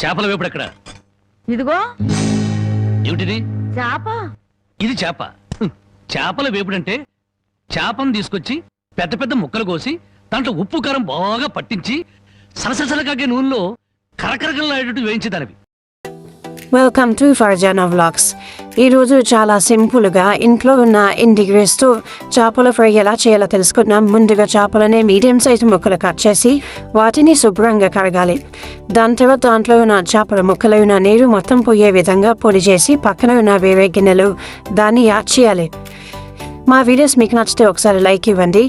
చేపల వేపుడు ఎక్కడ? ఇదిగో ఏమిటిది? చేప. ఇది చేప. చేపల వేపుడు అంటే చేపను తీసుకొచ్చి పెద్ద పెద్ద ముక్కలు కోసి దాంట్లో ఉప్పు కారం బాగా పట్టించి సలసలకాగే నూనెలో కరకరగలాడేటట్టు వేయించేదానివి. Welcome to Farzana vlogs. ఈరోజు చాలా సింపుల్గా ఇంట్లో ఉన్న ఇంగ్రీడియంట్స్తో చేపల ఫ్రై ఎలా చేయాలో తెలుసుకుందాం. ముందుగా చేపలని మీడియం సైజు ముక్కలు కట్ చేసి వాటిని శుభ్రంగా కడగాలి. దాని తర్వాత దాంట్లో ఉన్న చేపల ముక్కలు ఉన్న నీరు మొత్తం పోయే విధంగా పొడి చేసి పక్కన ఉన్న వేరే గిన్నెలు దాన్ని యాడ్ చేయాలి. మా వీడియోస్ మీకు నచ్చితే ఒకసారి లైక్ ఇవ్వండి.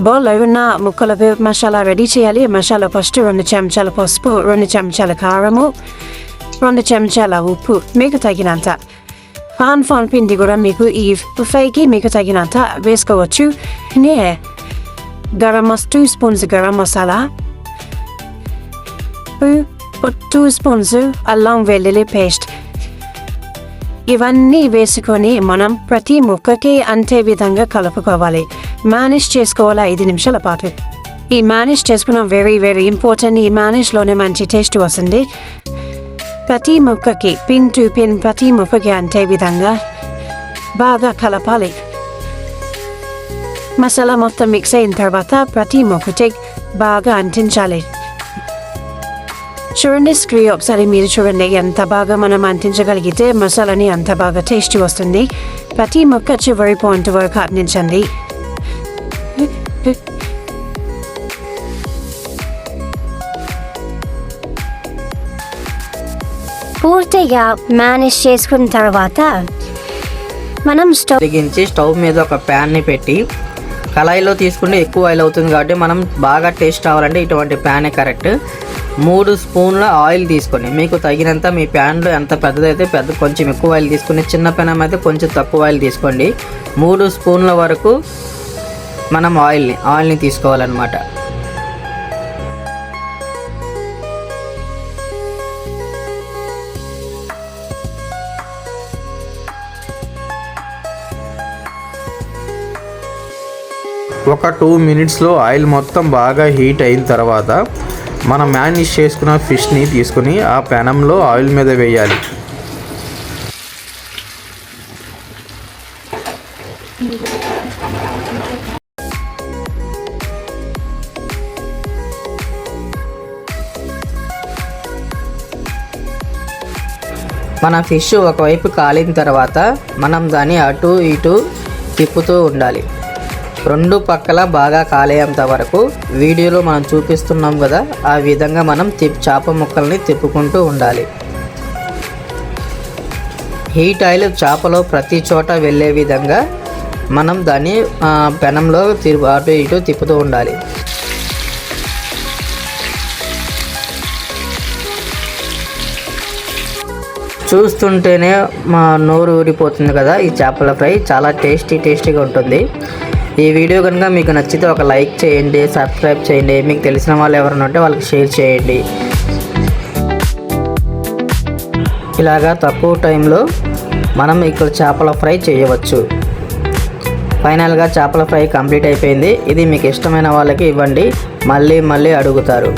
బౌల్లో ఉన్న ముక్కల మసాలా రెడీ చేయాలి. మసాలా ఫస్ట్ 2 చెంచాల పసుపు, 2 చెంచాల కారము, 2 చెంచాల ఉప్పు మీకు తగినంత. పాన్ పిండి కూడా మీకు ఈ ఫ్రైకి మీకు తగినంత వేసుకోవచ్చు. 2 స్పూన్స్ గరం మసాలా, 2 స్పూన్స్ అల్లం వెల్లుల్లి పేస్ట్. ఇవన్నీ వేసుకొని మనం ప్రతి ముక్కకి అంతే విధంగా కలుపుకోవాలి. మేనేజ్ చేసుకోవాలి 5 నిమిషాల పాటు. ఈ మేనేజ్ చేసుకున్న వెరీ వెరీ ఇంపార్టెంట్. ఈ మేనేజ్లోనే మంచి టేస్ట్ వస్తుంది. ప్రతి ముక్కకి పిన్ టు పిన్ ప్రతి ముక్కకి అంతే విధంగా బాగా కలపాలి. మసాలా మొత్తం మిక్స్ అయిన తర్వాత ప్రతి ముక్కకి బాగా అంటించాలి. చూడండి, స్క్రీన్ ఒకసారి మీరు చూడండి. ఎంత బాగా మనం అంటించగలిగితే మసాలాని అంత బాగా టేస్ట్ వస్తుంది. ప్రతి ముక్క చివరి పాయింట్ వరకు అంటించండి. పూర్తిగా మేనేజ్ చేసుకున్న తర్వాత మనం స్టవ్ మీద ఒక ప్యాన్ని పెట్టి కళాయిలో తీసుకుంటే ఎక్కువ ఆయిల్ అవుతుంది కాబట్టి మనం బాగా టేస్ట్ రావాలంటే ఇటువంటి ప్యానే కరెక్ట్. 3 స్పూన్ల ఆయిల్ తీసుకొని మీకు తగినంత మీ ప్యాన్లో ఎంత పెద్దదైతే కొంచెం ఎక్కువ ఆయిల్ తీసుకుని, చిన్న పెనం అయితే కొంచెం తక్కువ ఆయిల్ తీసుకోండి. 3 స్పూన్ల వరకు మనం ఆయిల్ని తీసుకోవాలన్నమాట. ఒక 2 మినిట్స్లో ఆయిల్ మొత్తం బాగా హీట్ అయిన తర్వాత మనం మ్యారినేట్ చేసుకున్న ఫిష్ని తీసుకుని ఆ పెనంలో ఆయిల్ మీద వేయాలి. మన ఫిష్ ఒకవైపు కాలిన తర్వాత మనం దాన్ని అటు ఇటు తిప్పుతూ ఉండాలి. 2 పక్కల బాగా కాలేంత వరకు వీడియోలో మనం చూపిస్తున్నాం కదా, ఆ విధంగా మనం చేప ముక్కల్ని తిప్పుకుంటూ ఉండాలి. హీట్ ఆయిల్ చేపలో ప్రతి చోట వెళ్ళే విధంగా మనం దాన్ని పెనంలో అటు ఇటు తిప్పుతూ ఉండాలి. చూస్తుంటేనే మా నోరు ఊరిపోతుంది కదా. ఈ చేపల ఫ్రై చాలా టేస్టీగా ఉంటుంది. ఈ వీడియో కనుక మీకు నచ్చితే ఒక లైక్ చేయండి, సబ్స్క్రైబ్ చేయండి. మీకు తెలిసిన వాళ్ళు ఎవరైనా ఉంటే వాళ్ళకి షేర్ చేయండి. ఇలాగా తక్కువ టైంలో మనం ఇక్కడ చేపల ఫ్రై చేయవచ్చు. ఫైనల్గా చేపల ఫ్రై కంప్లీట్ అయిపోయింది. ఇది మీకు ఇష్టమైన వాళ్ళకి ఇవ్వండి, మళ్ళీ అడుగుతారు.